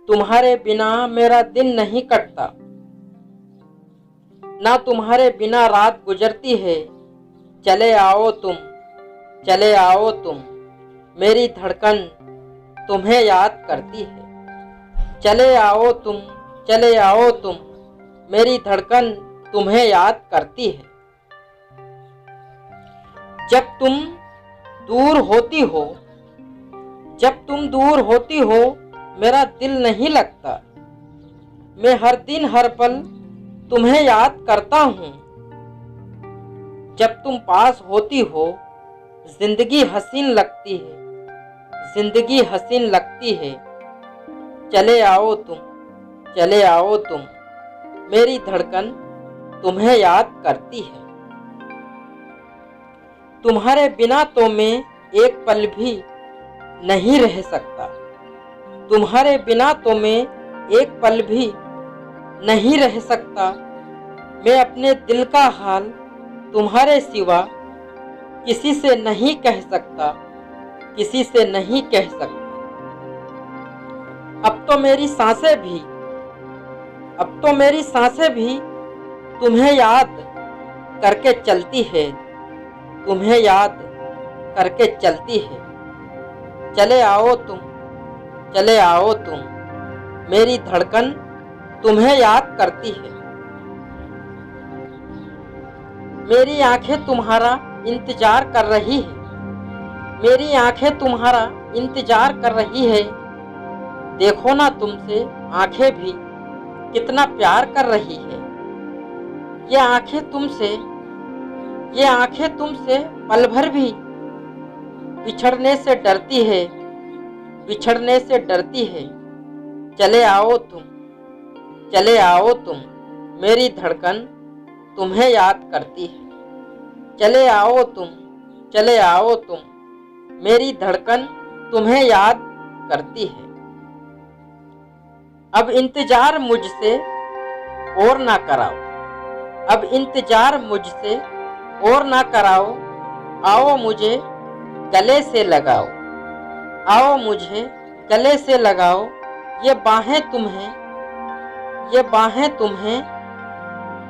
तुम्हारे बिना मेरा दिन नहीं कटता, ना तुम्हारे बिना रात गुजरती है। चले आओ तुम, चले आओ तुम, मेरी धड़कन तुम्हें याद करती है। चले आओ तुम, चले आओ तुम, मेरी धड़कन तुम्हें याद करती है। जब तुम दूर होती हो, जब तुम दूर होती हो, मेरा दिल नहीं लगता। मैं हर दिन हर पल तुम्हें याद करता हूँ। जब तुम पास होती हो, जिंदगी हसीन लगती है, जिंदगी हसीन लगती है। चले आओ तुम, चले आओ तुम, मेरी धड़कन तुम्हें याद करती है। तुम्हारे बिना तो मैं एक पल भी नहीं रह सकता, तुम्हारे बिना तो मैं एक पल भी नहीं रह सकता। मैं अपने दिल का हाल तुम्हारे सिवा किसी से नहीं कह सकता, किसी से नहीं कह सकता। अब तो मेरी सांसें भी, अब तो मेरी सांसें भी तुम्हें याद करके चलती है, तुम्हें याद करके चलती है। चले आओ तुम, चले आओ तुम, मेरी धड़कन तुम्हें याद करती है। मेरी आंखें तुम्हारा इंतजार कर रही है, मेरी आंखें तुम्हारा इंतजार कर रही है। देखो ना तुमसे आंखें भी कितना प्यार कर रही है। ये आंखें तुमसे, ये आंखें तुमसे पल भर भी बिछड़ने से डरती है, बिछड़ने से डरती है। चले आओ तुम, चले आओ तुम, मेरी धड़कन तुम्हें याद करती है। चले आओ तुम, चले आओ तुम, मेरी धड़कन तुम्हें याद करती है। अब इंतजार मुझसे और ना कराओ, अब इंतजार मुझसे और ना कराओ। आओ मुझे गले से लगाओ, आओ मुझे गले से लगाओ। ये बाहें तुम्हें, ये बाहें तुम्हें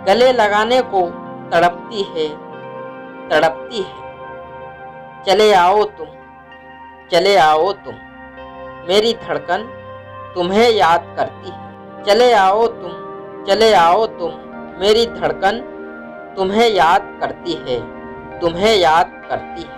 गले लगाने को तड़पती है, तड़पती है। चले आओ तुम, चले आओ तुम, मेरी धड़कन तुम्हें याद करती है। चले आओ तुम, चले आओ तुम, मेरी धड़कन तुम्हें याद करती है, तुम्हें याद करती है।